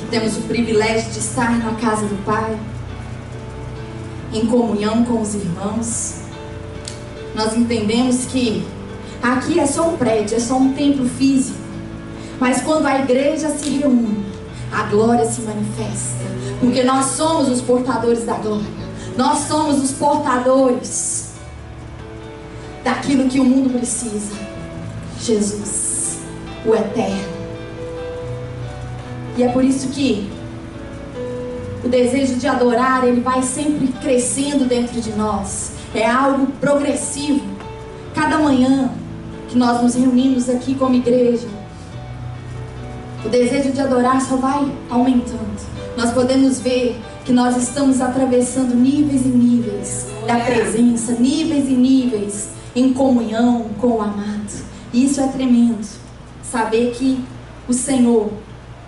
que temos o privilégio de estar na casa do Pai, em comunhão com os irmãos. Nós entendemos que aqui é só um prédio, é só um templo físico, mas quando a igreja se reúne, a glória se manifesta, porque nós somos os portadores da glória, nós somos os portadores daquilo que o mundo precisa: Jesus, o eterno. E é por isso que o desejo de adorar, ele vai sempre crescendo dentro de nós. É algo progressivo. Cada manhã que nós nos reunimos aqui como igreja, o desejo de adorar só vai aumentando. Nós podemos ver que nós estamos atravessando níveis e níveis da presença, níveis e níveis em comunhão com o amado. E isso é tremendo, saber que o Senhor,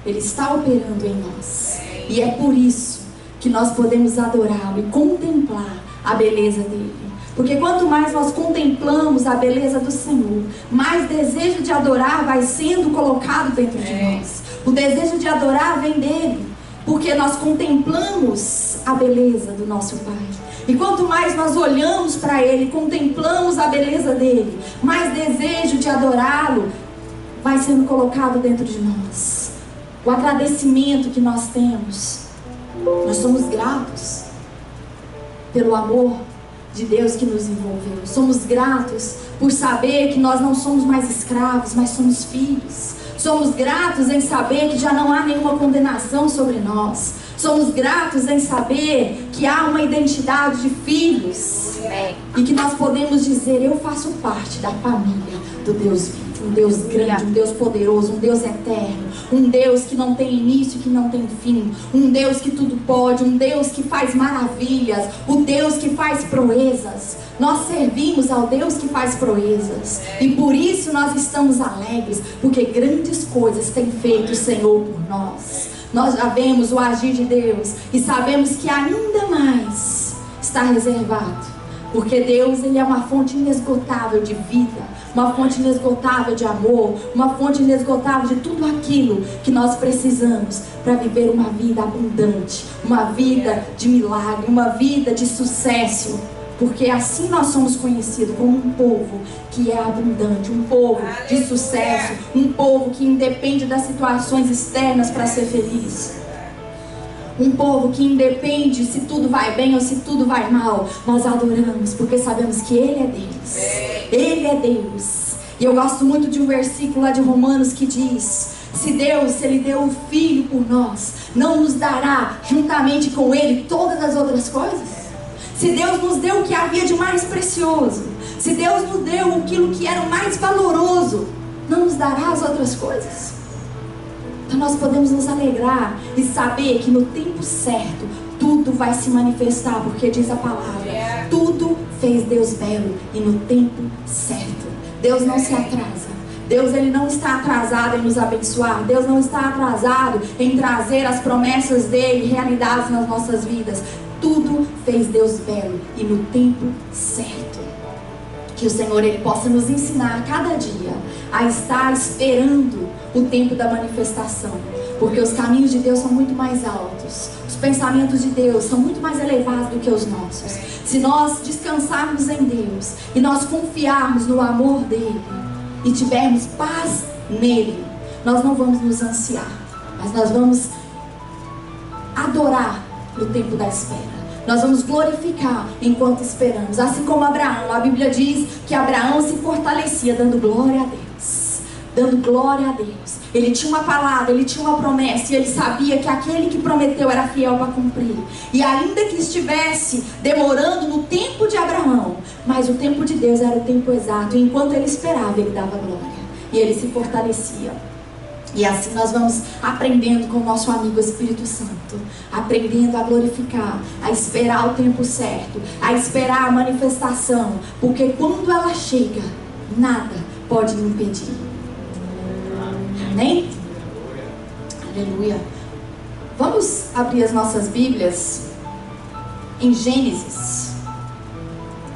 Ele está operando em nós. E é por isso que nós podemos adorá-lo e contemplar a beleza dele. Porque quanto mais nós contemplamos a beleza do Senhor, mais desejo de adorar vai sendo colocado dentro de nós. O desejo de adorar vem dele, porque nós contemplamos a beleza do nosso Pai. E quanto mais nós olhamos para ele, contemplamos a beleza dele, mais desejo de adorá-lo vai sendo colocado dentro de nós. O agradecimento que nós temos, nós somos gratos pelo amor de Deus que nos envolveu. Somos gratos por saber que nós não somos mais escravos, mas somos filhos. Somos gratos em saber que já não há nenhuma condenação sobre nós. Somos gratos em saber que há uma identidade de filhos. E que nós podemos dizer: eu faço parte da família do Deus vivo. Um Deus grande, um Deus poderoso, um Deus eterno, um Deus que não tem início e que não tem fim, um Deus que tudo pode, um Deus que faz maravilhas, o Deus que faz proezas. Nós servimos ao Deus que faz proezas, e por isso nós estamos alegres, porque grandes coisas tem feito o Senhor por nós. Nós já vemos o agir de Deus e sabemos que ainda mais está reservado, porque Deus, Ele é uma fonte inesgotável de vida, uma fonte inesgotável de amor, uma fonte inesgotável de tudo aquilo que nós precisamos para viver uma vida abundante, uma vida de milagre, uma vida de sucesso. Porque assim nós somos conhecidos como um povo que é abundante, um povo de sucesso, um povo que independe das situações externas para ser feliz. Um povo que independe se tudo vai bem ou se tudo vai mal. Nós adoramos porque sabemos que Ele é Deus. Ele é Deus. E eu gosto muito de um versículo lá de Romanos que diz: se Deus, Ele deu o Filho por nós, não nos dará juntamente com Ele todas as outras coisas? Se Deus nos deu o que havia de mais precioso, se Deus nos deu aquilo que era o mais valoroso, não nos dará as outras coisas? Então nós podemos nos alegrar e saber que no tempo certo tudo vai se manifestar, porque diz a palavra: tudo fez Deus belo e no tempo certo. Deus não se atrasa. Deus, Ele não está atrasado em nos abençoar. Deus não está atrasado em trazer as promessas dEle realidades nas nossas vidas. Tudo fez Deus belo e no tempo certo. Que o Senhor, Ele possa nos ensinar a cada dia a estar esperando o tempo da manifestação, porque os caminhos de Deus são muito mais altos, os pensamentos de Deus são muito mais elevados do que os nossos. Se nós descansarmos em Deus e nós confiarmos no amor dEle e tivermos paz nele, nós não vamos nos ansiar, mas nós vamos adorar no tempo da espera. Nós vamos glorificar enquanto esperamos. Assim como Abraão, a Bíblia diz que Abraão se fortalecia dando glória a Deus. Dando glória a Deus. Ele tinha uma palavra, ele tinha uma promessa, e ele sabia que aquele que prometeu era fiel para cumprir. E ainda que estivesse demorando no tempo de Abraão, mas o tempo de Deus era o tempo exato. E enquanto ele esperava, ele dava glória. E ele se fortalecia. E assim nós vamos aprendendo com o nosso amigo Espírito Santo, aprendendo a glorificar, a esperar o tempo certo, a esperar a manifestação, porque quando ela chega, nada pode me impedir. Amém? Aleluia. Vamos abrir as nossas Bíblias em Gênesis,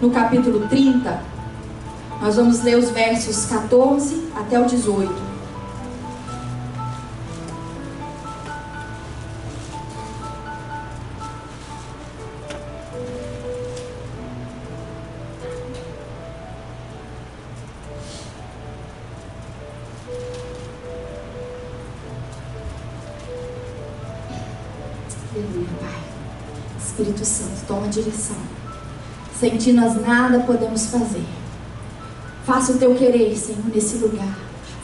no capítulo 30. Nós vamos ler os versos 14 até o 18. Aleluia, Pai. Espírito Santo, toma direção. Sem ti nós nada podemos fazer. Faça o teu querer, Senhor, nesse lugar.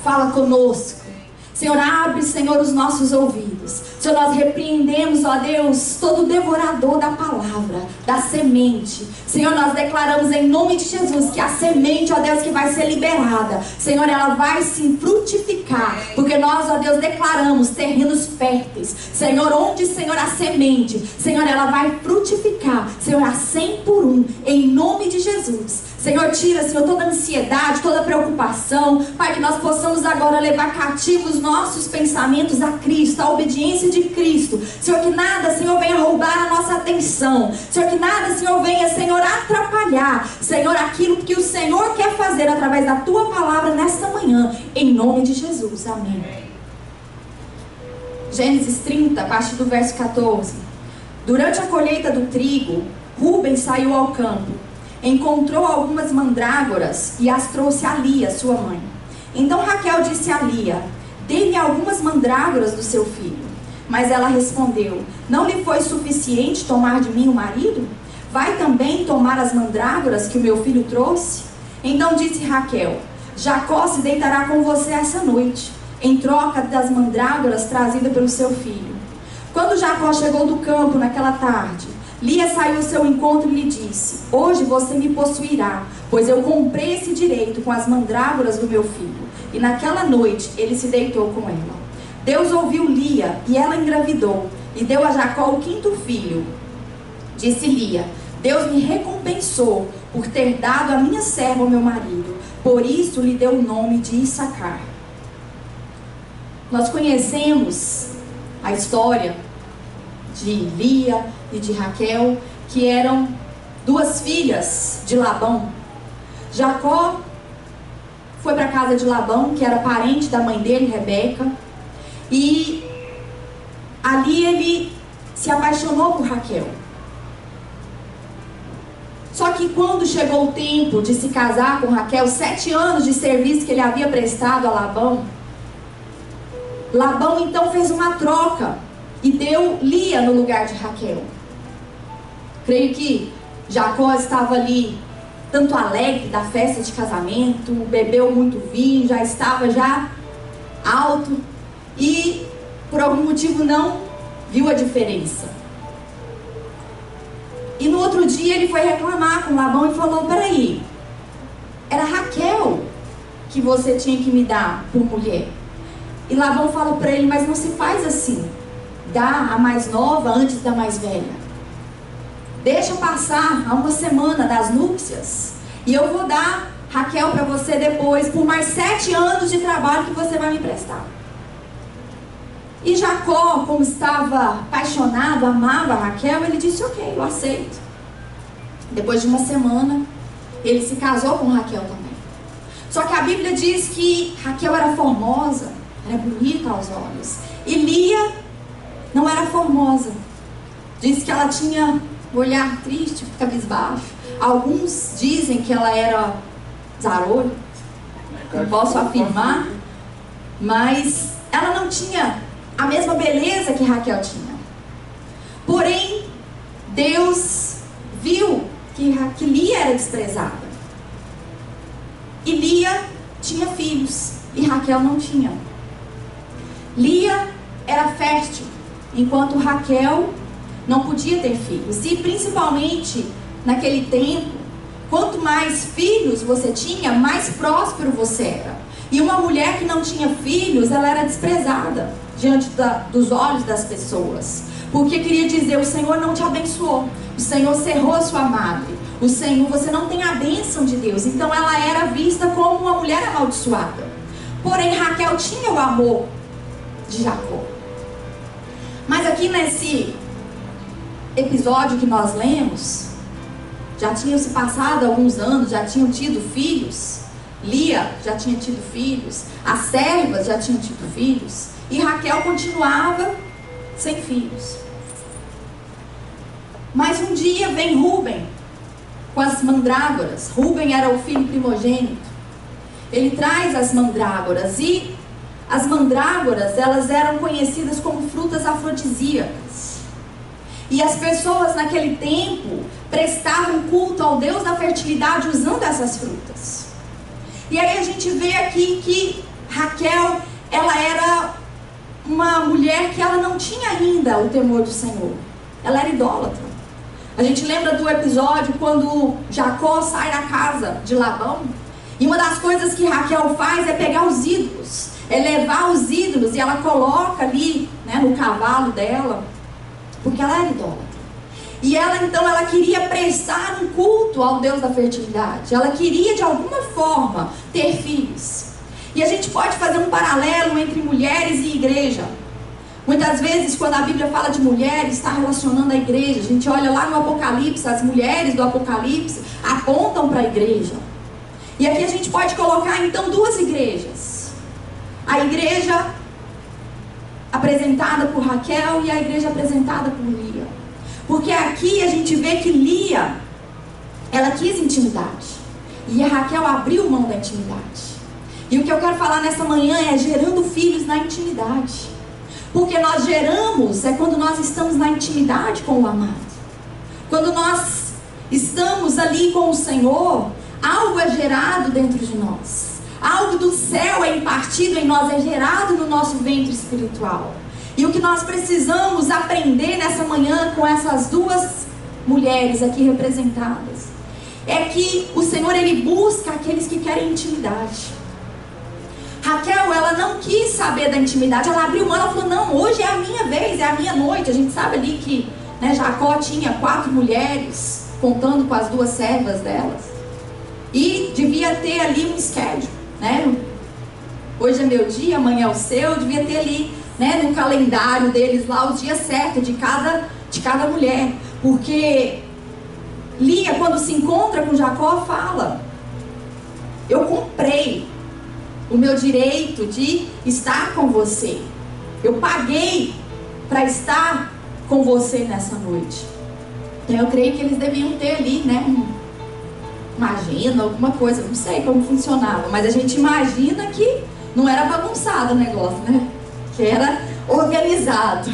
Fala conosco. Senhor, abre, Senhor, os nossos ouvidos. Senhor, nós repreendemos, ó Deus, todo devorador da palavra, da semente. Senhor, nós declaramos em nome de Jesus que a semente, ó Deus, que vai ser liberada, Senhor, ela vai se frutificar. Porque nós, ó Deus, declaramos terrenos férteis. Senhor, onde, Senhor, a semente, Senhor, ela vai frutificar. Senhor, a 100 por 1, em nome de Jesus. Senhor, tira, Senhor, toda ansiedade, toda preocupação. Pai, que nós possamos agora levar cativos nossos pensamentos a Cristo, a obediência de Cristo. Senhor, que nada, Senhor, venha roubar a nossa atenção. Senhor, que nada, Senhor, venha, Senhor, atrapalhar, Senhor, aquilo que o Senhor quer fazer através da Tua palavra nesta manhã. Em nome de Jesus. Amém. Gênesis 30, a partir do verso 14. Durante a colheita do trigo, Rúben saiu ao campo. Encontrou algumas mandrágoras e as trouxe a Lia, sua mãe. Então Raquel disse a Lia: dê-me algumas mandrágoras do seu filho. Mas ela respondeu: não lhe foi suficiente tomar de mim o marido? Vai também tomar as mandrágoras que o meu filho trouxe? Então disse Raquel: Jacó se deitará com você essa noite, em troca das mandrágoras trazidas pelo seu filho. Quando Jacó chegou do campo naquela tarde, Lia saiu ao seu encontro e lhe disse: hoje você me possuirá, pois eu comprei esse direito com as mandrágoras do meu filho. E naquela noite ele se deitou com ela. Deus ouviu Lia e ela engravidou e deu a Jacó o 5º filho. Disse Lia: Deus me recompensou por ter dado a minha serva ao meu marido, por isso lhe deu o nome de Issacar. Nós conhecemos a história de Lia e de Raquel, que eram 2 filhas de Labão. Jacó foi para a casa de Labão, que era parente da mãe dele, Rebeca, e ali ele se apaixonou por Raquel. Só que quando chegou o tempo de se casar com Raquel, 7 anos de serviço que ele havia prestado a Labão, Labão então fez uma troca e deu Lia no lugar de Raquel. Creio que Jacó estava ali tanto alegre da festa de casamento, bebeu muito vinho, já estava alto e por algum motivo não viu a diferença. E no outro dia ele foi reclamar com Labão e falou: peraí, era Raquel que você tinha que me dar por mulher. E Labão falou para ele: mas não se faz assim, dá a mais nova antes da mais velha. Deixa passar a 1 semana das núpcias e eu vou dar Raquel para você depois, por mais 7 anos de trabalho que você vai me prestar. E Jacó, como estava apaixonado, amava Raquel, ele disse: ok, eu aceito. Depois de 1 semana, ele se casou com Raquel também. Só que a Bíblia diz que Raquel era formosa, era bonita aos olhos, e Lia não era formosa. Diz que ela tinha um olhar triste, cabisbaixo. Alguns dizem que ela era zarolho, não posso afirmar, mas ela não tinha a mesma beleza que Raquel tinha. Porém, Deus viu que Lia era desprezada. E Lia tinha filhos e Raquel não tinha. Lia era fértil, enquanto Raquel não podia ter filhos. E principalmente naquele tempo, quanto mais filhos você tinha, mais próspero você era. E uma mulher que não tinha filhos, ela era desprezada diante dos olhos das pessoas, porque queria dizer: o Senhor não te abençoou, o Senhor cerrou a sua madre, o Senhor, você não tem a bênção de Deus. Então ela era vista como uma mulher amaldiçoada. Porém Raquel tinha o amor de Jacó. Mas aqui nesse episódio que nós lemos, já tinham se passado alguns anos, já tinham tido filhos. Lia já tinha tido filhos, as servas já tinham tido filhos, e Raquel continuava sem filhos. Mas um dia vem Rúben com as mandrágoras. Rúben era o filho primogênito. Ele traz as mandrágoras, e as mandrágoras, elas eram conhecidas como frutas afrodisíacas. E as pessoas naquele tempo prestavam culto ao Deus da fertilidade usando essas frutas. E aí a gente vê aqui que Raquel, ela era uma mulher que ela não tinha ainda o temor do Senhor. Ela era idólatra. A gente lembra do episódio quando Jacó sai da casa de Labão. E uma das coisas que Raquel faz é pegar os ídolos, é levar os ídolos e ela coloca ali, né, no cavalo dela, porque ela era idólatra. E ela então, ela queria prestar um culto ao Deus da fertilidade. Ela queria de alguma forma ter filhos. E a gente pode fazer um paralelo entre mulheres e igreja. Muitas vezes quando a Bíblia fala de mulheres, está relacionando a igreja. A gente olha lá no Apocalipse, as mulheres do Apocalipse apontam para a igreja. E aqui a gente pode colocar então duas igrejas. A igreja apresentada por Raquel e a igreja apresentada por Lia. Porque aqui a gente vê que Lia, ela quis intimidade. E a Raquel abriu mão da intimidade. E o que eu quero falar nessa manhã é gerando filhos na intimidade. Porque nós geramos é quando nós estamos na intimidade com o amado. Quando nós estamos ali com o Senhor, algo é gerado dentro de nós. Algo do céu é impartido em nós, é gerado no nosso ventre espiritual. E o que nós precisamos aprender nessa manhã com essas duas mulheres aqui representadas é que o Senhor, Ele busca aqueles que querem intimidade. Raquel, ela não quis saber da intimidade, ela abriu mão, ela falou, não, hoje é a minha vez, é a minha noite. A gente sabe ali que, né, Jacó tinha 4 mulheres, contando com as 2 servas delas. E devia ter ali um schedule, né? Hoje é meu dia, amanhã é o seu, devia ter ali, né, no calendário deles lá, o dia certo de cada mulher. Porque Lia, quando se encontra com Jacó, fala, eu comprei o meu direito de estar com você. Eu paguei para estar com você nessa noite. Então eu creio que eles deviam ter ali, né, uma agenda, alguma coisa. Não sei como funcionava, mas a gente imagina que não era bagunçado o negócio, né? Que era organizado.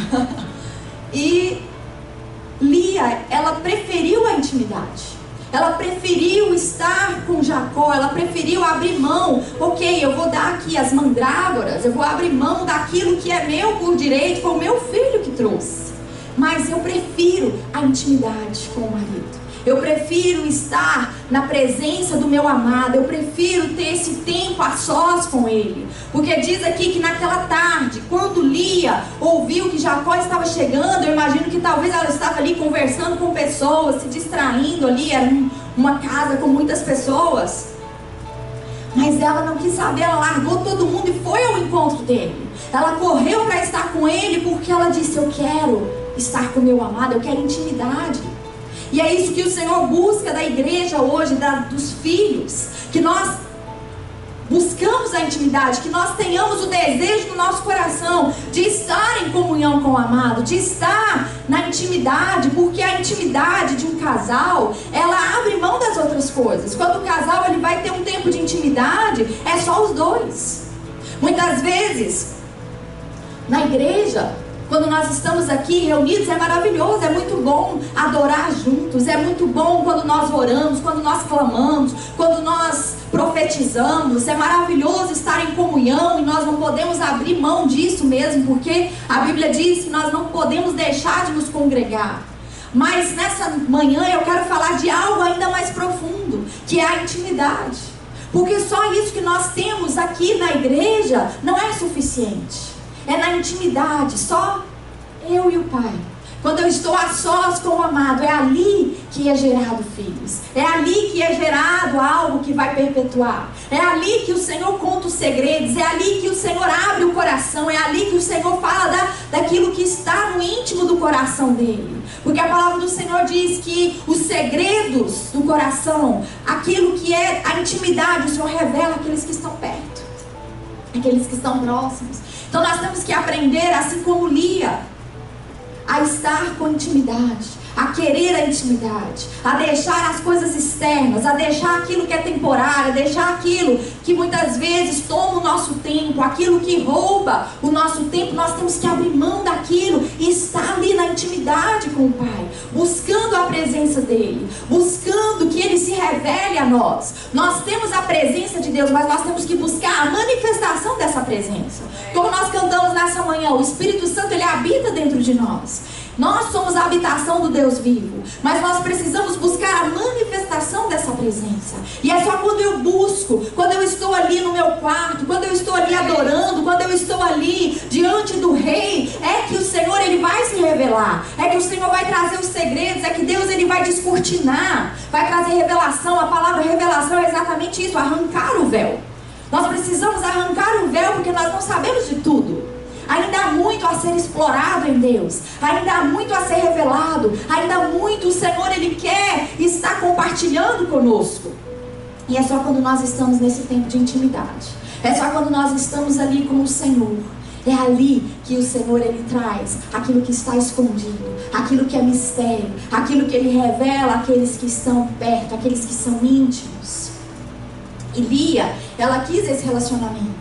E Lia, ela preferiu a intimidade. Ela preferiu estar com Jacó, ela preferiu abrir mão. Ok, eu vou dar aqui as mandrágoras, eu vou abrir mão daquilo que é meu por direito, foi o meu filho que trouxe. Mas eu prefiro a intimidade com o marido. Eu prefiro estar na presença do meu amado. Eu prefiro ter esse tempo a sós com ele. Porque diz aqui que naquela tarde, quando Lia ouviu que Jacó estava chegando, eu imagino que talvez ela estava ali conversando com pessoas, se distraindo ali, era uma casa com muitas pessoas. Mas ela não quis saber, ela largou todo mundo e foi ao encontro dele. Ela correu para estar com ele porque ela disse, eu quero estar com meu amado, eu quero intimidade. E é isso que o Senhor busca da igreja hoje, dos filhos. Que nós buscamos a intimidade, que nós tenhamos o desejo no nosso coração de estar em comunhão com o amado, de estar na intimidade, porque a intimidade de um casal, ela abre mão das outras coisas. Quando o casal ele vai ter um tempo de intimidade, é só os dois. Muitas vezes, na igreja, quando nós estamos aqui reunidos, é maravilhoso, é muito bom adorar juntos, é muito bom quando nós oramos, quando nós clamamos, quando nós profetizamos, é maravilhoso estar em comunhão e nós não podemos abrir mão disso mesmo, porque a Bíblia diz que nós não podemos deixar de nos congregar. Mas nessa manhã eu quero falar de algo ainda mais profundo, que é a intimidade. Porque só isso que nós temos aqui na igreja não é suficiente. É na intimidade, só eu e o Pai. Quando eu estou a sós com o amado, é ali que é gerado filhos. É ali que é gerado algo que vai perpetuar. É ali que o Senhor conta os segredos. É ali que o Senhor abre o coração. É ali que o Senhor fala daquilo que está no íntimo do coração dele. Porque a palavra do Senhor diz que os segredos do coração, aquilo que é a intimidade, o Senhor revela àqueles que estão perto, aqueles que estão próximos. Então nós temos que aprender, assim como Lia, a estar com intimidade, a querer a intimidade, a deixar as coisas externas, a deixar aquilo que é temporário, a deixar aquilo que muitas vezes toma o nosso tempo, aquilo que rouba o nosso tempo. Nós temos que abrir mão daquilo e estar ali na intimidade intimidade com o Pai, buscando a presença dEle, buscando que Ele se revele a nós. Nós temos a presença de Deus, mas nós temos que buscar a manifestação dessa presença. Como nós cantamos nessa manhã, o Espírito Santo, Ele habita dentro de nós. Nós somos a habitação do Deus vivo, mas nós precisamos buscar a manifestação dessa presença. E é só quando eu busco, quando eu estou ali no meu quarto, quando eu estou ali adorando, quando eu estou ali diante do Rei, é que o Senhor, Ele vai se revelar, é que o Senhor vai trazer os segredos, é que Deus, Ele vai descortinar, vai trazer revelação. A palavra revelação é exatamente isso, arrancar o véu. Nós precisamos arrancar o véu porque nós não sabemos de tudo. Ainda há muito a ser explorado em Deus, ainda há muito a ser revelado, ainda há muito o Senhor, Ele quer estar compartilhando conosco. E é só quando nós estamos nesse tempo de intimidade, é só quando nós estamos ali com o Senhor, é ali que o Senhor, Ele traz aquilo que está escondido, aquilo que é mistério, aquilo que Ele revela àqueles que estão perto, àqueles que são íntimos. E Lia, ela quis esse relacionamento.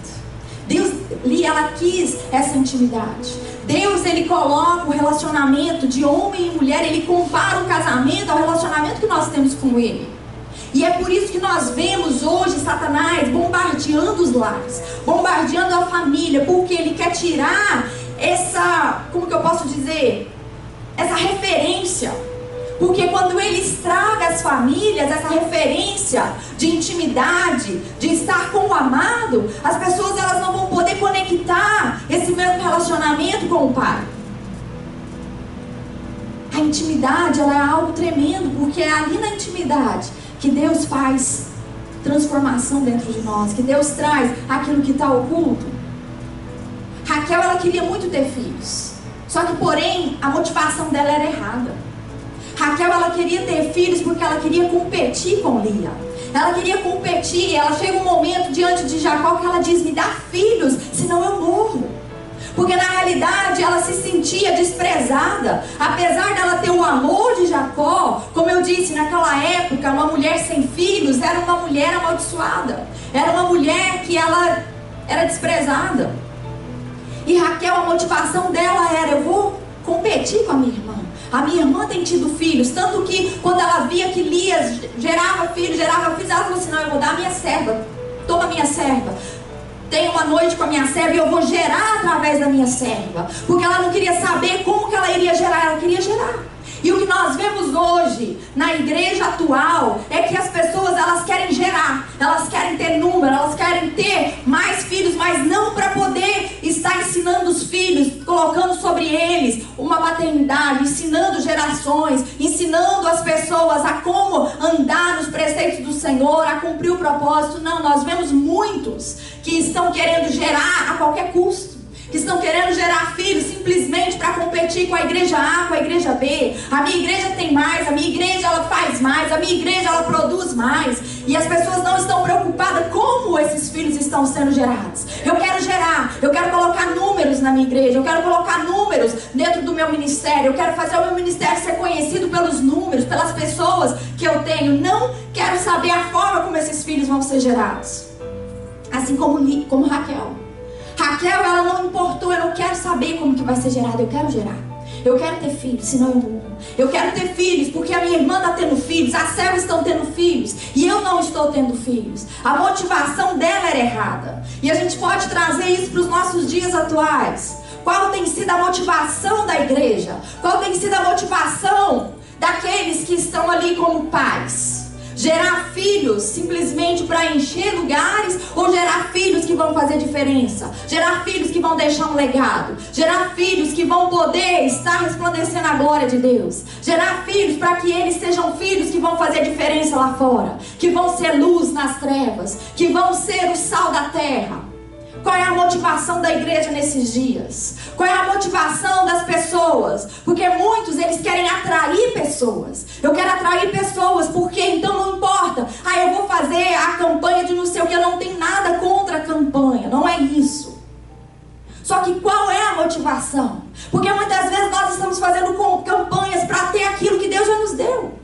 Lia, ela quis essa intimidade. Deus, Ele coloca o relacionamento de homem e mulher, Ele compara o casamento ao relacionamento que nós temos com Ele. E é por isso que nós vemos hoje Satanás bombardeando os lares, bombardeando a família, porque ele quer tirar essa, como que eu posso dizer, essa referência. Porque quando ele estraga as famílias, essa referência de intimidade, de estar com o amado, as pessoas, elas não vão poder conectar esse mesmo relacionamento com o Pai. A intimidade, ela é algo tremendo, porque é ali na intimidade que Deus faz transformação dentro de nós, que Deus traz aquilo que está oculto. Raquel, ela queria muito ter filhos, só que porém a motivação dela era errada. Raquel, ela queria ter filhos porque ela queria competir com Lia. Ela queria competir. Ela chega um momento diante de Jacó que ela diz: me dá filhos, senão eu morro. Porque na realidade ela se sentia desprezada. Apesar dela ter o amor de Jacó, como eu disse, naquela época uma mulher sem filhos era uma mulher amaldiçoada. Era uma mulher que ela era desprezada. E Raquel, a motivação dela era: eu vou competir com a minha irmã. A minha irmã tem tido filhos, tanto que quando ela via que Lia gerava filhos, ela falou assim: não, eu vou dar a minha serva, toma a minha serva, tenha uma noite com a minha serva e eu vou gerar através da minha serva. Porque ela não queria saber como que ela iria gerar, ela queria gerar. E o que nós vemos hoje na igreja atual é que as pessoas, elas querem gerar, elas querem ter número, elas querem ter mais filhos, mas não para poder estar ensinando os filhos, colocando sobre eles uma paternidade, ensinando gerações, ensinando as pessoas a como andar nos preceitos do Senhor, a cumprir o propósito. Não, nós vemos muitos que estão querendo gerar a qualquer custo, que estão querendo gerar filhos simplesmente para competir com a igreja A, com a igreja B. A minha igreja tem mais, a minha igreja ela faz mais, a minha igreja ela produz mais. E as pessoas não estão preocupadas como esses filhos estão sendo gerados. Eu quero gerar, eu quero colocar números na minha igreja, eu quero colocar números dentro do meu ministério, eu quero fazer o meu ministério ser conhecido pelos números, pelas pessoas que eu tenho. Não quero saber a forma como esses filhos vão ser gerados. Assim como Raquel. Raquel, ela não importou: eu não quero saber como que vai ser gerado, eu quero gerar. Eu quero ter filhos, senão eu morro. Eu quero ter filhos porque a minha irmã está tendo filhos, as servas estão tendo filhos e eu não estou tendo filhos. A motivação dela era errada. E a gente pode trazer isso para os nossos dias atuais. Qual tem sido a motivação da igreja? Qual tem sido a motivação daqueles que estão ali como pais? Gerar filhos simplesmente para encher lugares, ou gerar filhos que vão fazer diferença? Gerar filhos que vão deixar um legado? Gerar filhos que vão poder estar resplandecendo a glória de Deus? Gerar filhos para que eles sejam filhos que vão fazer diferença lá fora, que vão ser luz nas trevas, que vão ser o sal da terra? Qual é a motivação da igreja nesses dias? Qual é a motivação das pessoas? Porque muitos, eles querem atrair pessoas. Eu quero atrair pessoas, porque então não importa. Eu vou fazer a campanha de não sei o que. Eu não tenho nada contra a campanha, não é isso. Só que qual é a motivação? Porque muitas vezes nós estamos fazendo campanhas para ter aquilo que Deus já nos deu.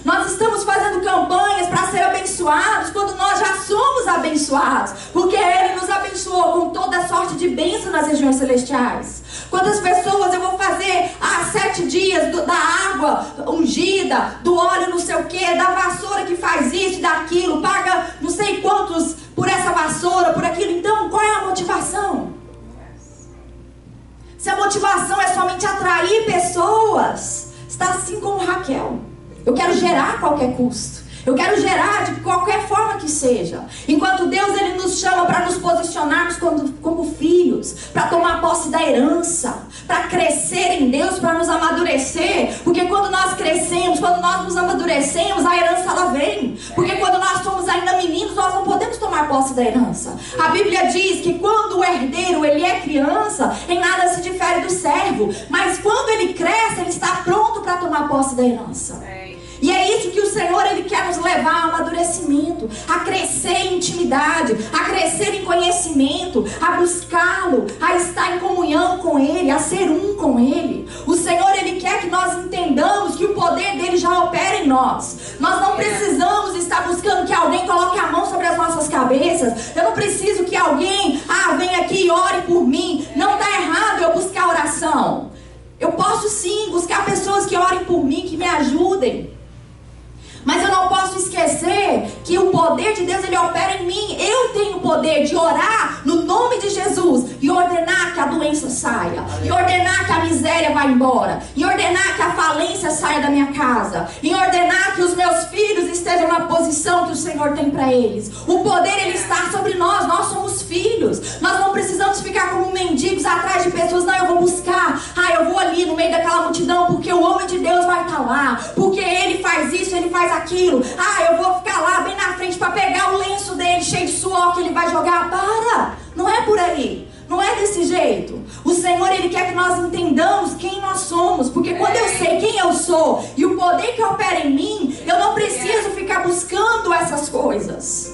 Nós estamos fazendo campanhas para ser abençoados. abençoados quando nós já somos abençoados, porque Ele nos abençoou com toda sorte de bênção nas regiões celestiais. Quantas pessoas eu vou fazer 7 dias da água ungida, do óleo não sei o que, da vassoura que faz isso, daquilo, paga não sei quantos por essa vassoura, por aquilo. Então qual é a motivação? Se a motivação é somente atrair pessoas, está assim como Raquel. Eu quero gerar a qualquer custo. Eu quero gerar de qualquer forma que seja. Enquanto Deus Ele nos chama para nos posicionarmos como filhos, para tomar posse da herança, para crescer em Deus, para nos amadurecer. Porque quando nós crescemos, quando nós nos amadurecemos, a herança ela vem. Porque quando nós somos ainda meninos, nós não podemos tomar posse da herança. A Bíblia diz que quando o herdeiro ele é criança, em nada se difere do servo. Mas quando ele cresce, ele está pronto para tomar posse da herança. E é isso que o Senhor Ele quer nos levar a amadurecimento, a crescer em intimidade, a crescer em conhecimento, a buscá-lo, a estar em comunhão com Ele, a ser um com Ele. O Senhor Ele quer que nós entendamos que o poder dele já opera em nós. Nós não precisamos estar buscando que alguém coloque a mão sobre as nossas cabeças. Eu não preciso que alguém venha aqui e ore por mim. Não está errado eu buscar oração. Eu posso sim buscar pessoas que orem por mim, que me ajudem. Mas eu não posso esquecer que o poder de Deus, ele opera em mim. Eu tenho o poder de orar no nome de Jesus e ordenar que a doença saia, e ordenar que a miséria vá embora, e ordenar que a falência saia da minha casa, e ordenar que os meus filhos estejam na posição que o Senhor tem para eles. O poder, ele está sobre nós. Nós somos filhos. Nós não precisamos ficar como mendigos atrás de pessoas. Não, eu vou buscar. Eu vou ali no meio daquela multidão porque o homem de Deus vai estar lá, porque ele faz isso, ele faz aquilo. Eu vou ficar lá bem na frente para pegar o lenço dele cheio de suor que ele vai jogar. Não é por aí. Não é desse jeito. O Senhor, Ele quer que nós entendamos quem nós somos. Porque quando eu sei quem eu sou e o poder que opera em mim, eu não preciso ficar buscando essas coisas.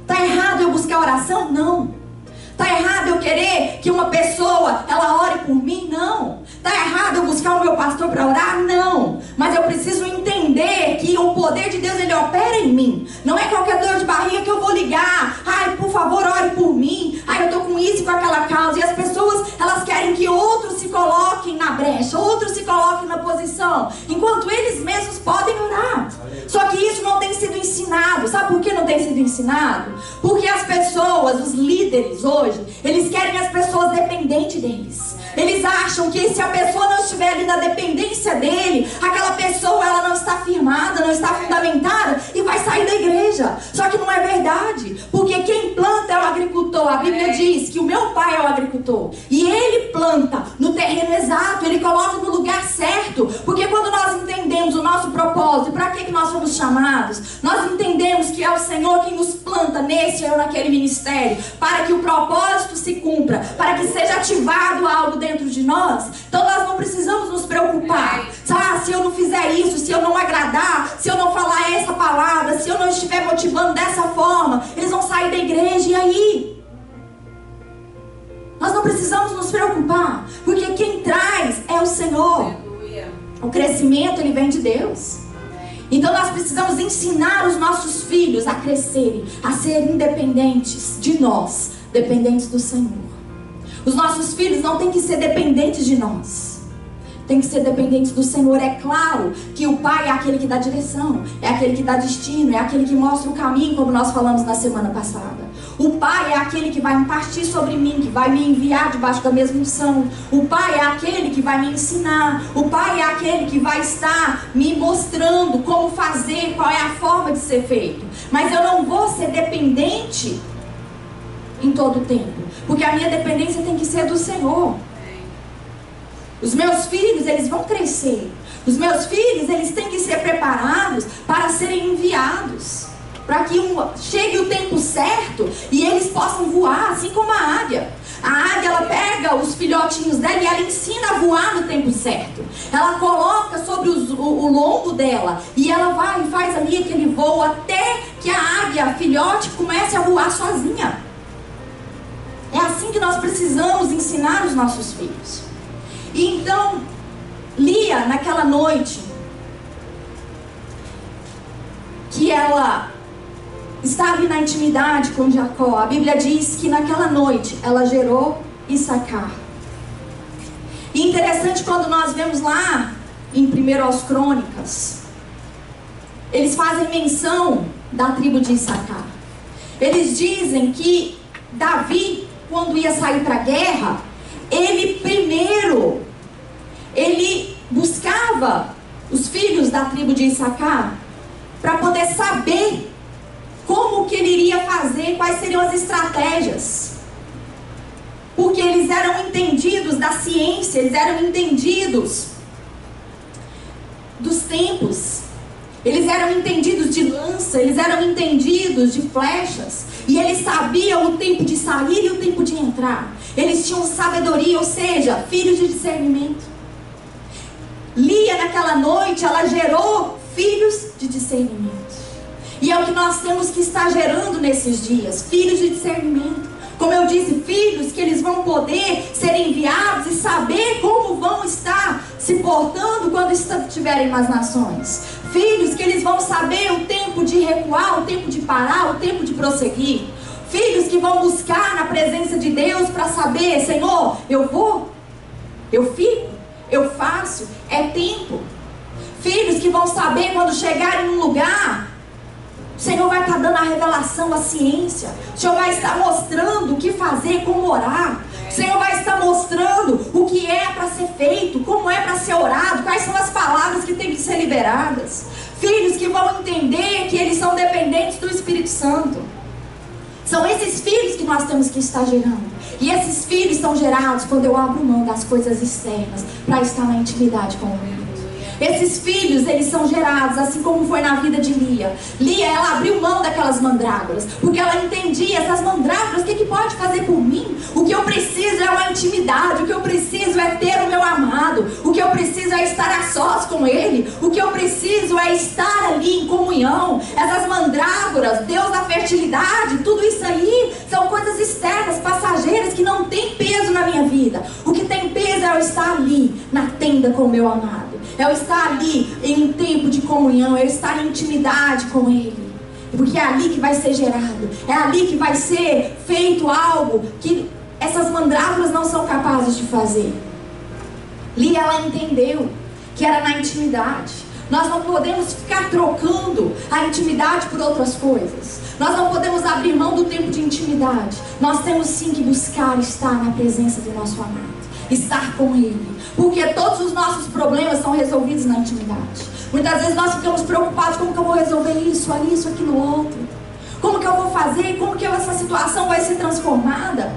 Está errado eu buscar oração? Não. Está errado eu querer que uma pessoa, ela ore por mim? Não. Está errado eu buscar o meu pastor para orar? Não. Mas eu preciso entender que o poder de Deus, ele opera em mim. Não é qualquer dor de barriga que eu vou ligar. Por favor, ore por mim. Eu estou com isso e com aquela causa. E as pessoas, elas querem que outros se coloquem na brecha, outros se coloquem na posição, enquanto eles mesmos podem orar. Só que isso não tem sido ensinado. Sabe por que não tem sido ensinado? Porque as pessoas, os líderes hoje, eles querem as pessoas dependentes deles. Eles acham que se a pessoa não estiver ali na dependência dele, aquela pessoa, ela não está firmada, não está fundamentada e vai sair da igreja. Só que não é verdade. Porque quem planta é o agricultor. A Bíblia diz que o meu pai é o agricultor. E ele planta no terreno exato, ele coloca no lugar certo. Porque quando nós entendemos o nosso propósito e para que nós fomos chamados, nós entendemos que é o Senhor quem nos planta nesse ou naquele ministério, para que o propósito se cumpra, para que seja ativado algo dentro de nós. Então nós não precisamos nos preocupar. Se eu não fizer isso, se eu não agradar, se eu não falar essa palavra, se eu não estiver motivando dessa forma, eles vão sair da igreja. E aí? Nós não precisamos nos preocupar, porque quem traz é o Senhor. O crescimento, ele vem de Deus. Então nós precisamos ensinar os nossos filhos a crescerem, a serem independentes de nós, dependentes do Senhor. Os nossos filhos não têm que ser dependentes de nós, tem que ser dependentes do Senhor. É claro que o pai é aquele que dá direção, é aquele que dá destino, é aquele que mostra o caminho, como nós falamos na semana passada. O pai é aquele que vai impartir sobre mim, que vai me enviar debaixo da mesma unção. O pai é aquele que vai me ensinar. O pai é aquele que vai estar me mostrando como fazer, qual é a forma de ser feito. Mas eu não vou ser dependente em todo o tempo, porque a minha dependência tem que ser do Senhor. Os meus filhos, eles vão crescer. Os meus filhos, eles têm que ser preparados para serem enviados, para que chegue o tempo certo e eles possam voar, assim como a águia. A águia, ela pega os filhotinhos dela e ela ensina a voar no tempo certo. Ela coloca sobre o lombo dela e ela vai e faz ali aquele voo até que a águia, a filhote, comece a voar sozinha. É assim que nós precisamos ensinar os nossos filhos. E então, Lia, naquela noite, que ela estava na intimidade com Jacó, a Bíblia diz que naquela noite ela gerou Issacar. E interessante quando nós vemos lá em 1 Crônicas, eles fazem menção da tribo de Issacar. Eles dizem que Davi, quando ia sair para a guerra, ele buscava os filhos da tribo de Issacar para poder saber como que ele iria fazer, quais seriam as estratégias. Porque eles eram entendidos da ciência, eles eram entendidos dos tempos. Eles eram entendidos de lança, eles eram entendidos de flechas. E eles sabiam o tempo de sair e o tempo de entrar. Eles tinham sabedoria, ou seja, filhos de discernimento. Lia naquela noite, ela gerou filhos de discernimento. E é o que nós temos que estar gerando nesses dias, filhos de discernimento. Como eu disse, filhos que eles vão poder ser enviados e saber como vão estar se portando quando estiverem nas nações. Filhos que eles vão saber o tempo de recuar, o tempo de parar, o tempo de prosseguir. Filhos que vão buscar na presença de Deus para saber, Senhor, eu vou, eu fico, eu faço, é tempo. Filhos que vão saber quando chegarem num lugar, o Senhor vai estar dando a revelação, a ciência. O Senhor vai estar mostrando o que fazer, como orar. O Senhor vai estar mostrando o que é para ser feito, como é para ser orado, quais são as palavras que têm que ser liberadas. Filhos que vão entender que eles são dependentes do Espírito Santo. São esses filhos que nós temos que estar gerando. E esses filhos são gerados quando eu abro mão das coisas externas para estar na intimidade com Ele. Esses filhos, eles são gerados assim como foi na vida de Lia. Lia, ela abriu mão daquelas mandrágoras, porque ela entendia, essas mandrágoras, o que pode fazer por mim? O que eu preciso é uma intimidade, o que eu preciso é ter o meu amado, o que eu preciso é estar a sós com Ele, o que eu preciso é estar ali em comunhão. Essas mandrágoras, Deus da fertilidade, tudo isso aí são coisas externas, passageiras, que não tem peso na minha vida. O que tem peso é eu estar ali na tenda com o meu amado. É eu estar ali em um tempo de comunhão, é eu estar em intimidade com Ele. Porque é ali que vai ser gerado, é ali que vai ser feito algo que essas mandrágoras não são capazes de fazer. Lia, ela entendeu que era na intimidade. Nós não podemos ficar trocando a intimidade por outras coisas. Nós não podemos abrir mão do tempo de intimidade. Nós temos sim que buscar estar na presença do nosso amado, estar com Ele, porque todos os nossos problemas são resolvidos na intimidade. Muitas vezes nós ficamos preocupados: como que eu vou resolver isso, ali, isso, aquilo, outro? Como que eu vou fazer? Como que essa situação vai ser transformada?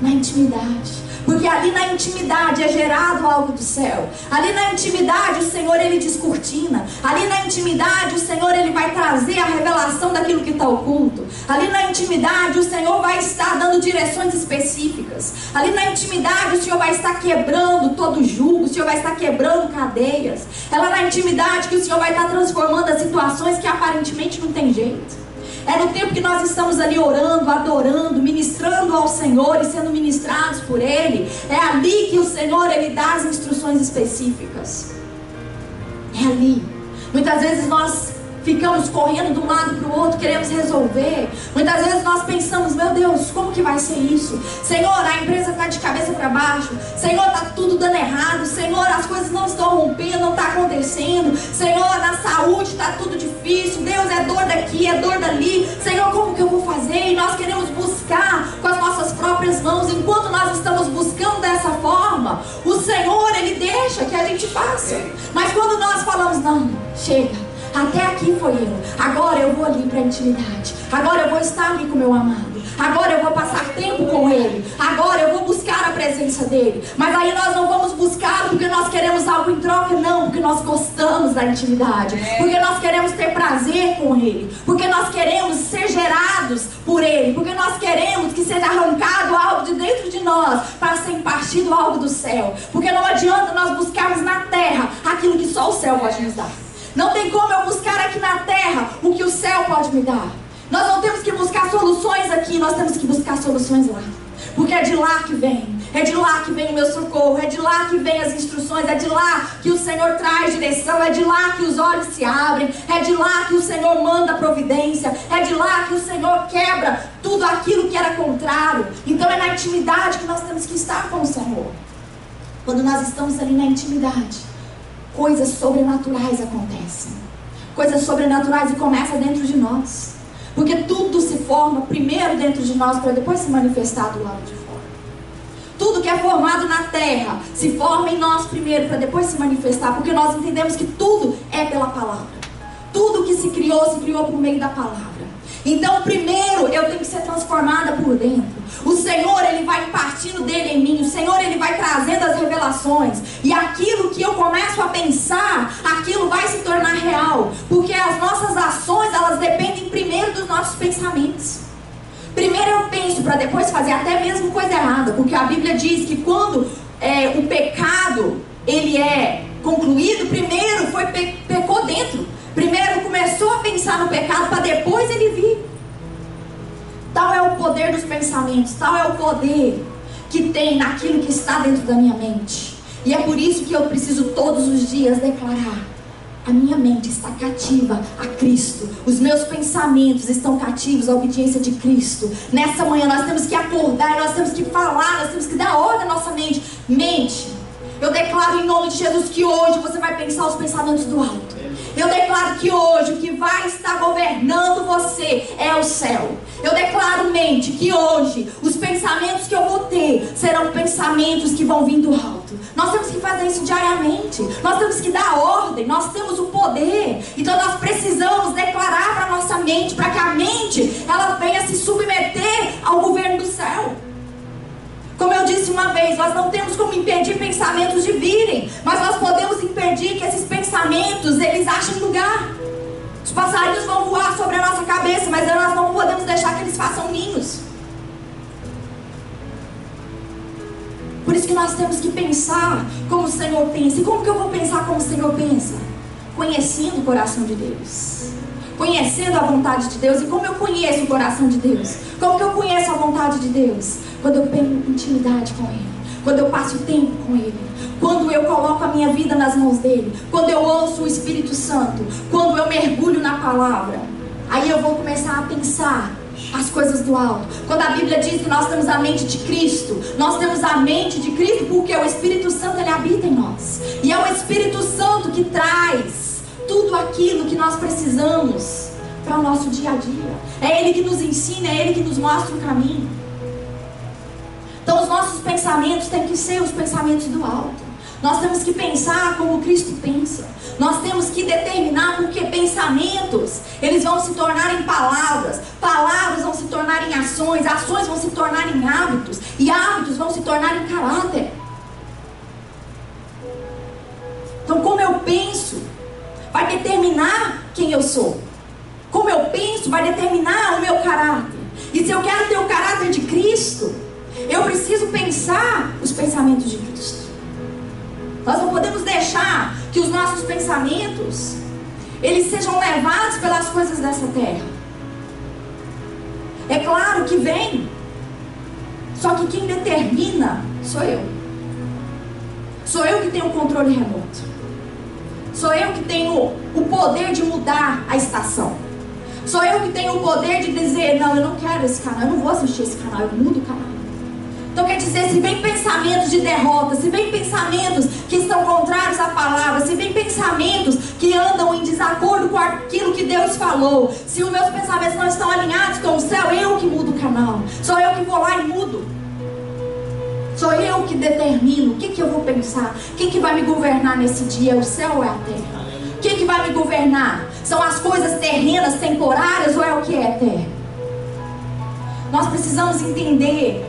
Na intimidade. Porque ali na intimidade é gerado algo do céu. Ali na intimidade o Senhor, Ele descortina. Ali na intimidade o Senhor, Ele vai trazer a revelação daquilo que está oculto. Ali na intimidade o Senhor vai estar dando direções específicas. Ali na intimidade o Senhor vai estar quebrando todo jugo. O Senhor vai estar quebrando cadeias. É lá na intimidade que o Senhor vai estar transformando as situações que aparentemente não tem jeito. É no tempo que nós estamos ali orando, adorando, ministrando ao Senhor e sendo ministrados por Ele. É ali que o Senhor, Ele dá as instruções específicas. É ali. Muitas vezes nós ficamos correndo de um lado para o outro, queremos resolver. Muitas vezes nós pensamos: meu Deus, como que vai ser isso? Senhor, a empresa está de cabeça para baixo. Senhor, está tudo dando errado. Senhor, as coisas não estão rompendo, não está acontecendo. Senhor, na saúde está tudo difícil. Deus, é dor daqui, é dor dali. Senhor, como que eu vou fazer? E nós queremos buscar com as nossas próprias mãos. Enquanto nós estamos buscando dessa forma, o Senhor, Ele deixa que a gente faça. Mas quando nós falamos: não, chega, até aqui foi eu, agora eu vou ali para a intimidade, agora eu vou estar ali com o meu amado, agora eu vou passar tempo com Ele, agora eu vou buscar a presença dEle. Mas aí nós não vamos buscar porque nós queremos algo em troca, não, porque nós gostamos da intimidade, porque nós queremos ter prazer com Ele, porque nós queremos ser gerados por Ele, porque nós queremos que seja arrancado algo de dentro de nós para ser impartido algo do céu. Porque não adianta nós buscarmos na terra aquilo que só o céu pode nos dar. Não tem como eu buscar aqui na terra o que o céu pode me dar. Nós não temos que buscar soluções aqui, nós temos que buscar soluções lá. Porque é de lá que vem. É de lá que vem o meu socorro, é de lá que vem as instruções, é de lá que o Senhor traz direção, é de lá que os olhos se abrem, é de lá que o Senhor manda providência, é de lá que o Senhor quebra tudo aquilo que era contrário. Então é na intimidade que nós temos que estar com o Senhor. Quando nós estamos ali na intimidade, coisas sobrenaturais acontecem. Coisas sobrenaturais e começam dentro de nós. Porque tudo se forma primeiro dentro de nós para depois se manifestar do lado de fora. Tudo que é formado na terra se forma em nós primeiro para depois se manifestar. Porque nós entendemos que tudo é pela palavra. Tudo que se criou por meio da palavra. Então primeiro eu tenho que ser transformada por dentro. O Senhor, Ele vai impartindo dele em mim. O Senhor, Ele vai trazendo as revelações. E aquilo que eu começo a pensar, aquilo vai se tornar real. Porque as nossas ações, elas dependem primeiro dos nossos pensamentos. Primeiro eu penso para depois fazer até mesmo coisa errada. Porque a Bíblia diz que quando o pecado, ele é concluído, primeiro pecou dentro. Primeiro começou a pensar no pecado para depois ele vir. Tal é o poder dos pensamentos, tal é o poder que tem naquilo que está dentro da minha mente. E é por isso que eu preciso todos os dias declarar: a minha mente está cativa a Cristo. Os meus pensamentos estão cativos à obediência de Cristo. Nessa manhã nós temos que acordar, nós temos que falar, nós temos que dar ordem à nossa mente. Mente, eu declaro em nome de Jesus que hoje você vai pensar os pensamentos do alto. Eu declaro que hoje o que vai estar governando você é o céu. Eu declaro, mente, que hoje os pensamentos que eu vou ter serão pensamentos que vão vir do alto. Nós temos que fazer isso diariamente. Nós temos que dar ordem. Nós temos o poder. Então nós precisamos declarar para a nossa mente, para que a mente ela venha se submeter ao governo do céu. Como eu disse uma vez, nós não temos como impedir pensamentos de virem, mas nós podemos impedir que esses pensamentos, eles achem lugar. Os passarinhos vão voar sobre a nossa cabeça, mas nós não podemos deixar que eles façam ninhos. Por isso que nós temos que pensar como o Senhor pensa. E como que eu vou pensar como o Senhor pensa? Conhecendo o coração de Deus, conhecendo a vontade de Deus. E como eu conheço o coração de Deus? Como que eu conheço a vontade de Deus? Quando eu tenho intimidade com Ele, quando eu passo tempo com Ele, quando eu coloco a minha vida nas mãos dEle, quando eu ouço o Espírito Santo, quando eu mergulho na palavra. Aí eu vou começar a pensar as coisas do alto. Quando a Bíblia diz que nós temos a mente de Cristo, nós temos a mente de Cristo porque o Espírito Santo, ele habita em nós. E é o Espírito Santo que traz tudo aquilo que nós precisamos para o nosso dia a dia. É Ele que nos ensina, é Ele que nos mostra o caminho. Então os nossos pensamentos têm que ser os pensamentos do alto. Nós temos que pensar como Cristo pensa. Nós temos que determinar, porque pensamentos, eles vão se tornar em palavras. Palavras vão se tornar em ações. Ações vão se tornar em hábitos. E hábitos vão se tornar em caráter. Então como eu penso vai determinar quem eu sou. Como eu penso vai determinar o meu caráter. E se eu quero ter o caráter de Cristo, eu preciso pensar os pensamentos de Cristo. Nós não podemos deixar que os nossos pensamentos eles sejam levados pelas coisas dessa terra. É claro que vem, só que quem determina sou eu. Sou eu que tenho o controle remoto. Sou eu que tenho o poder de mudar a estação. Sou eu que tenho o poder de dizer: não, eu não quero esse canal, eu não vou assistir esse canal, eu mudo o canal. Então quer dizer, se vem pensamentos de derrota, se vem pensamentos que estão contrários à palavra, se vem pensamentos que andam em desacordo com aquilo que Deus falou, se os meus pensamentos não estão alinhados com o céu, eu que mudo o canal. Sou eu que vou lá e mudo. Sou eu que determino o que eu vou pensar. Quem que vai me governar nesse dia? É o céu ou é a terra? Quem que vai me governar? São as coisas terrenas, temporárias, ou é o que é eterno? Nós precisamos entender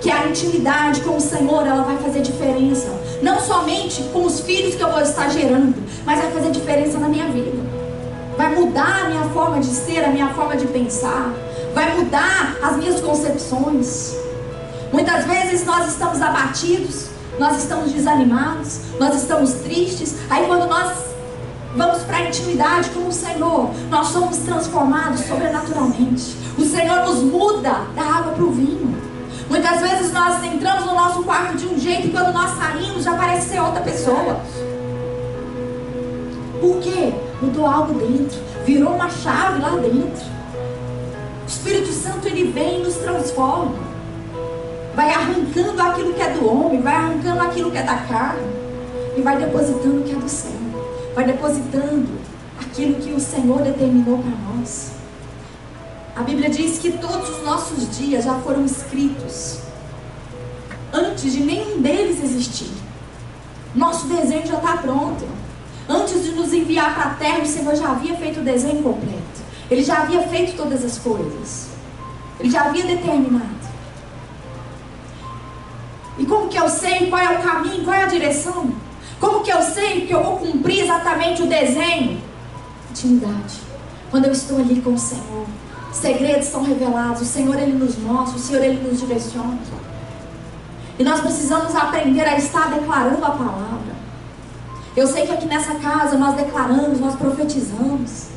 que a intimidade com o Senhor, ela vai fazer diferença. Não somente com os filhos que eu vou estar gerando, mas vai fazer diferença na minha vida. Vai mudar a minha forma de ser, a minha forma de pensar. Vai mudar as minhas concepções. Muitas vezes nós estamos abatidos, nós estamos desanimados, nós estamos tristes. Aí quando nós vamos para a intimidade com o Senhor, nós somos transformados sobrenaturalmente. O Senhor nos muda da água para o vinho. Muitas vezes nós entramos no nosso quarto de um jeito e quando nós saímos já parece ser outra pessoa. Por quê? Mudou algo dentro, virou uma chave lá dentro. O Espírito Santo, ele vem e nos transforma. Vai arrancando aquilo que é do homem, vai arrancando aquilo que é da carne e vai depositando o que é do céu. Vai depositando aquilo que o Senhor determinou para nós. A Bíblia diz que todos os nossos dias já foram escritos antes de nenhum deles existir. Nosso desenho já está pronto. Antes de nos enviar para a terra, o Senhor já havia feito o desenho completo. Ele já havia feito todas as coisas. Ele já havia determinado. E como que eu sei qual é o caminho, qual é a direção? Como que eu sei que eu vou cumprir exatamente o desenho? Intimidade. Quando eu estou ali com o Senhor, segredos são revelados, o Senhor, ele nos mostra, o Senhor, ele nos direciona. E nós precisamos aprender a estar declarando a palavra. Eu sei que aqui nessa casa nós declaramos, nós profetizamos.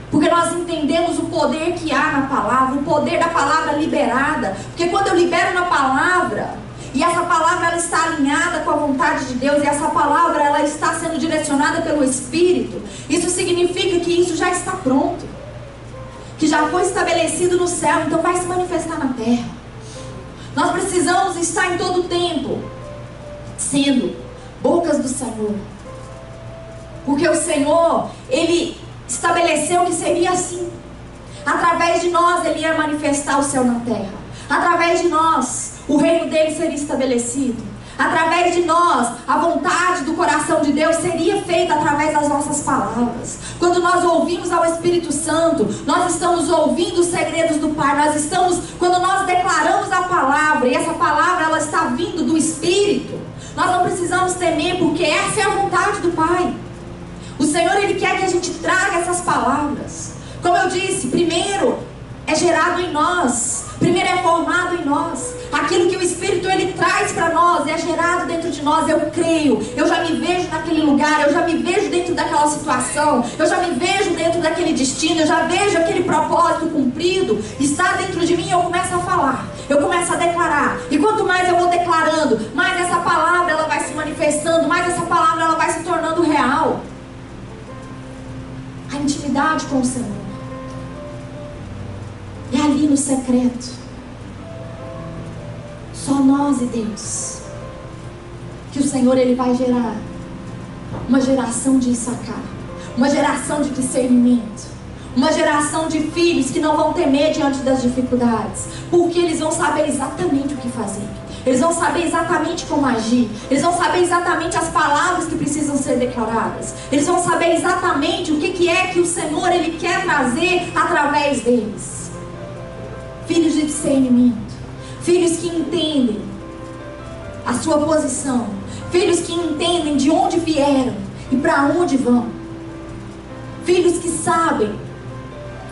Porque nós entendemos o poder que há na palavra, o poder da palavra liberada. Porque quando eu libero na palavra, e essa palavra ela está alinhada com a vontade de Deus, e essa palavra ela está sendo direcionada pelo Espírito, isso significa que isso já está pronto. Que já foi estabelecido no céu, então vai se manifestar na terra. Nós precisamos estar em todo o tempo sendo bocas do Senhor. Porque o Senhor, ele estabeleceu que seria assim. Através de nós ele ia manifestar o céu na terra. Através de nós o reino dele seria estabelecido. Através de nós a vontade do coração de Deus seria feita através das nossas palavras. Quando nós ouvimos ao Espírito Santo, nós estamos ouvindo os segredos do Pai. Quando nós declaramos a palavra, e essa palavra ela está vindo do Espírito, nós não precisamos temer, porque essa é a vontade do Pai. O Senhor, ele quer que a gente traga essas palavras. Como eu disse, primeiro é gerado em nós, primeiro é formado em nós. Aquilo que o Espírito ele traz para nós é gerado dentro de nós. Eu creio, eu já me vejo naquele lugar, eu já me vejo dentro daquela situação, eu já me vejo dentro daquele destino, eu já vejo aquele propósito cumprido, está dentro de mim. Eu começo a falar, eu começo a declarar, e quanto mais eu vou declarando, mais essa palavra ela vai se manifestando, mais essa palavra ela vai se tornando real. A intimidade com o Senhor é ali no secreto, só nós e Deus, que o Senhor ele vai gerar uma geração de Issacar, uma geração de discernimento, uma geração de filhos que não vão temer diante das dificuldades, porque eles vão saber exatamente o que fazer, eles vão saber exatamente como agir, eles vão saber exatamente as palavras que precisam ser declaradas, eles vão saber exatamente o que é que o Senhor ele quer trazer através deles. Filhos de discernimento, filhos que entendem a sua posição, filhos que entendem de onde vieram e para onde vão, filhos que sabem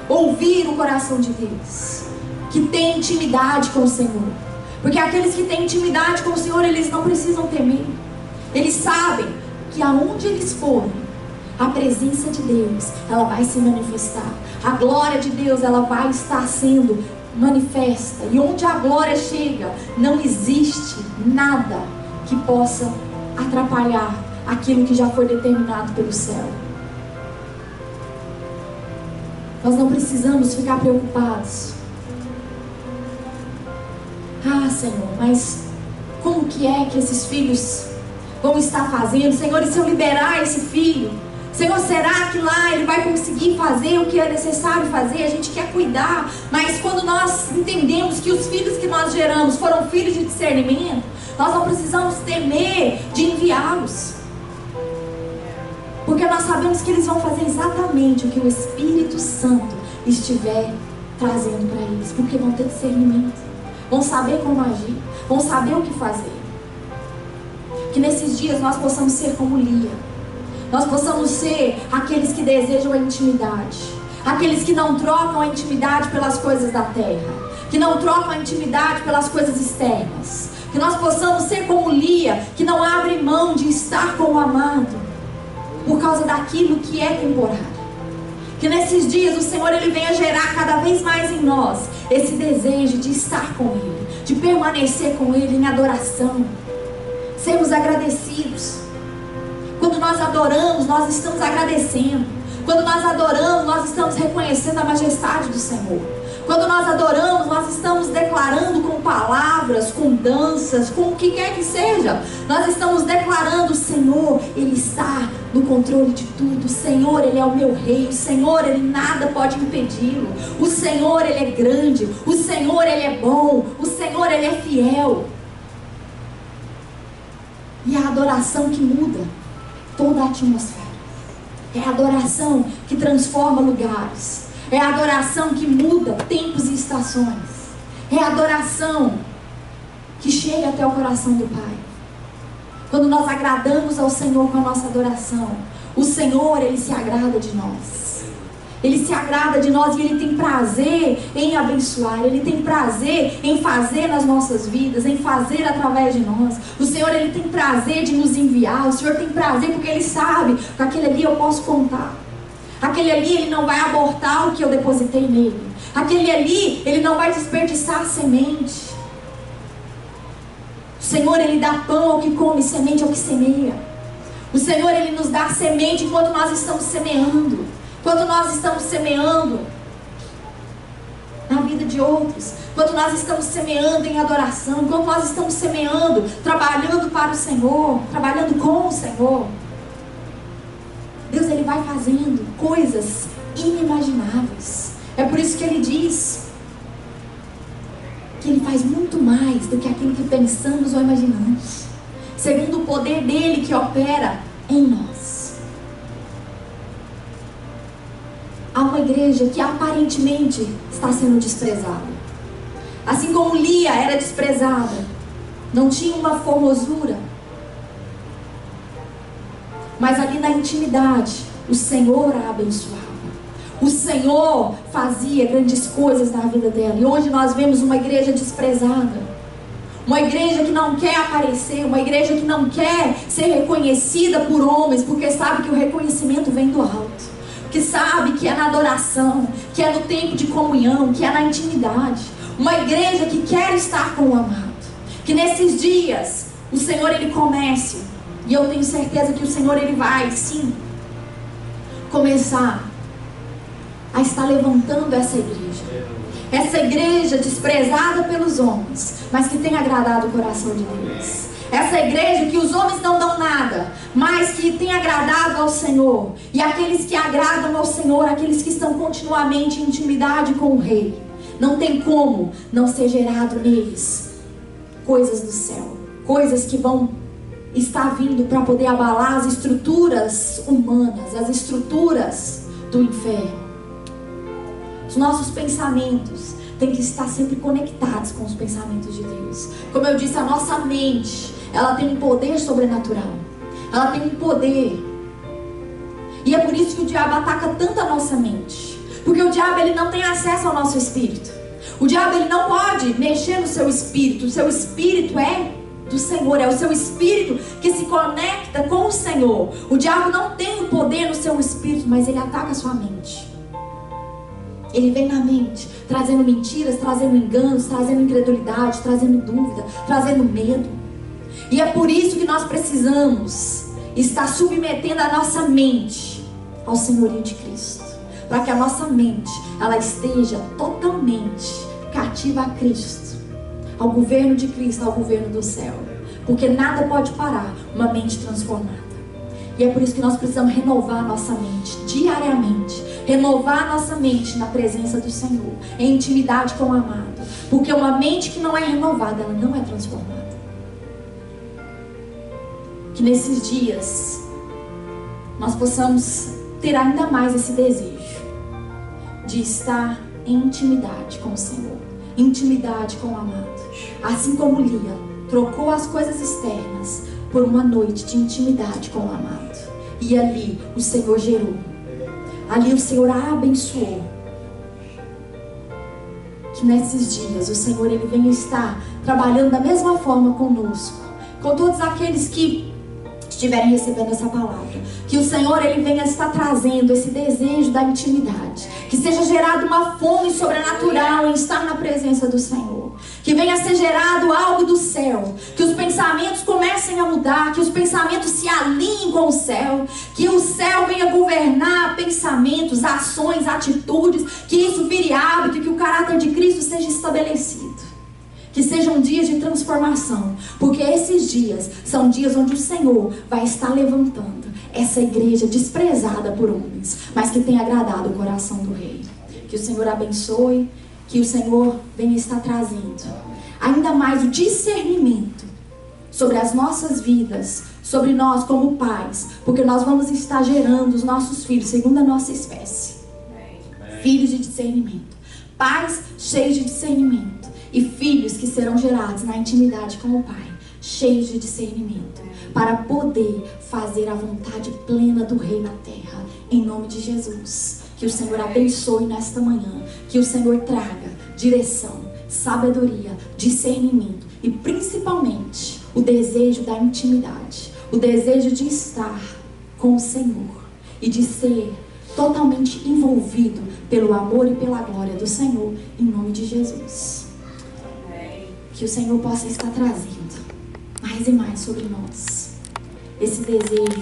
ouvir o coração de Deus, que têm intimidade com o Senhor. Porque aqueles que têm intimidade com o Senhor, eles não precisam temer. Eles sabem que aonde eles forem, a presença de Deus ela vai se manifestar. A glória de Deus ela vai estar sendo manifesta. E onde a glória chega, não existe nada que possa atrapalhar aquilo que já foi determinado pelo céu. Nós não precisamos ficar preocupados. Ah, Senhor, mas como que é que esses filhos vão estar fazendo? Senhor, e se eu liberar esse filho? Senhor, será que lá ele vai conseguir fazer o que é necessário fazer? A gente quer cuidar, mas quando nós entendemos que os filhos que nós geramos foram filhos de discernimento, nós não precisamos temer de enviá-los. Porque nós sabemos que eles vão fazer exatamente o que o Espírito Santo estiver trazendo para eles, porque vão ter discernimento. Vão saber como agir, vão saber o que fazer. Que nesses dias nós possamos ser como Lia. Nós possamos ser aqueles que desejam a intimidade. Aqueles que não trocam a intimidade pelas coisas da terra. Que não trocam a intimidade pelas coisas externas. Que nós possamos ser como Lia, que não abre mão de estar com o amado por causa daquilo que é temporário. Que nesses dias o Senhor ele venha gerar cada vez mais em nós esse desejo de estar com Ele, de permanecer com Ele em adoração, sermos agradecidos. Quando nós adoramos, nós estamos agradecendo. Quando nós adoramos, nós estamos reconhecendo a majestade do Senhor. Quando nós adoramos, nós estamos declarando com palavras, com danças, com o que quer que seja. Nós estamos declarando: o Senhor, Ele está no controle de tudo. O Senhor, Ele é o meu rei. O Senhor, Ele nada pode impedi-lo. O Senhor, Ele é grande. O Senhor, Ele é bom. O Senhor, Ele é fiel. E é a adoração que muda toda a atmosfera. É a adoração que transforma lugares. É a adoração que muda tempos e estações. É a adoração que chega até o coração do Pai. Quando nós agradamos ao Senhor com a nossa adoração, o Senhor, Ele se agrada de nós. Ele se agrada de nós e Ele tem prazer em abençoar. Ele tem prazer em fazer nas nossas vidas, em fazer através de nós. O Senhor, Ele tem prazer de nos enviar. O Senhor tem prazer porque Ele sabe que com aquele ali eu posso contar. Aquele ali, Ele não vai abortar o que eu depositei nele. Aquele ali, Ele não vai desperdiçar semente. O Senhor, Ele dá pão ao que come, semente ao que semeia. O Senhor, Ele nos dá semente enquanto nós estamos semeando. Quando nós estamos semeando na vida de outros, quando nós estamos semeando em adoração, quando nós estamos semeando, trabalhando para o Senhor, trabalhando com o Senhor, Deus, Ele vai fazendo coisas inimagináveis. É por isso que Ele diz que Ele faz muito mais do que aquilo que pensamos ou imaginamos, segundo o poder dEle que opera em nós. Há uma igreja que aparentemente está sendo desprezada. Assim como Lia era desprezada, não tinha uma formosura, mas ali na intimidade, o Senhor a abençoava. O Senhor fazia grandes coisas na vida dela. E hoje nós vemos uma igreja desprezada. Uma igreja que não quer aparecer. Uma igreja que não quer ser reconhecida por homens, porque sabe que o reconhecimento vem do alto. Que sabe que é na adoração, que é no tempo de comunhão, que é na intimidade. Uma igreja que quer estar com o amado. Que nesses dias o Senhor, Ele comece. E eu tenho certeza que o Senhor, Ele vai, sim, começar a estar levantando essa igreja. Essa igreja desprezada pelos homens, mas que tem agradado o coração de Deus. Essa igreja que os homens não dão nada, mas que tem agradado ao Senhor. E aqueles que agradam ao Senhor, aqueles que estão continuamente em intimidade com o Rei, não tem como não ser gerado neles coisas do céu. Coisas que vão estar vindo para poder abalar as estruturas humanas, as estruturas do inferno. Os nossos pensamentos têm que estar sempre conectados com os pensamentos de Deus. Como eu disse, a nossa mente, ela tem um poder sobrenatural. Ela tem um poder. E é por isso que o diabo ataca tanto a nossa mente. Porque o diabo, ele não tem acesso ao nosso espírito. O diabo, ele não pode mexer no seu espírito. O seu espírito é do Senhor. É o seu espírito que se conecta com o Senhor. O diabo não tem o poder no seu espírito, mas ele ataca a sua mente. Ele vem na mente, trazendo mentiras, trazendo enganos, trazendo incredulidade, trazendo dúvida, trazendo medo. E é por isso que nós precisamos estar submetendo a nossa mente ao senhorio de Cristo. Para que a nossa mente, ela esteja totalmente cativa a Cristo, ao governo de Cristo, ao governo do céu. Porque nada pode parar uma mente transformada. E é por isso que nós precisamos renovar a nossa mente diariamente. Renovar a nossa mente na presença do Senhor, em intimidade com o amado. Porque uma mente que não é renovada, ela não é transformada. Que nesses dias nós possamos ter ainda mais esse desejo de estar em intimidade com o Senhor, intimidade com o amado. Assim como Lia trocou as coisas externas por uma noite de intimidade com o amado. E ali o Senhor gerou. Ali o Senhor a abençoou. Que nesses dias o Senhor, Ele venha estar trabalhando da mesma forma conosco. Com todos aqueles que estiverem recebendo essa palavra, que o Senhor, Ele venha estar trazendo esse desejo da intimidade, que seja gerada uma fome sobrenatural em estar na presença do Senhor, que venha a ser gerado algo do céu, que os pensamentos comecem a mudar, que os pensamentos se alinhem com o céu, que o céu venha governar pensamentos, ações, atitudes, que isso vire hábito, que o caráter de Cristo seja estabelecido. Que sejam dias de transformação, porque esses dias são dias onde o Senhor vai estar levantando essa igreja desprezada por homens, mas que tem agradado o coração do Rei. Que o Senhor abençoe, que o Senhor venha estar trazendo ainda mais o discernimento sobre as nossas vidas, sobre nós como pais, porque nós vamos estar gerando os nossos filhos segundo a nossa espécie. Filhos de discernimento, pais cheios de discernimento, e filhos que serão gerados na intimidade com o Pai, cheios de discernimento, para poder fazer a vontade plena do Rei na terra, em nome de Jesus. Que o Senhor abençoe nesta manhã, que o Senhor traga direção, sabedoria, discernimento e principalmente o desejo da intimidade, o desejo de estar com o Senhor e de ser totalmente envolvido pelo amor e pela glória do Senhor, em nome de Jesus. Que o Senhor possa estar trazendo mais e mais sobre nós esse desejo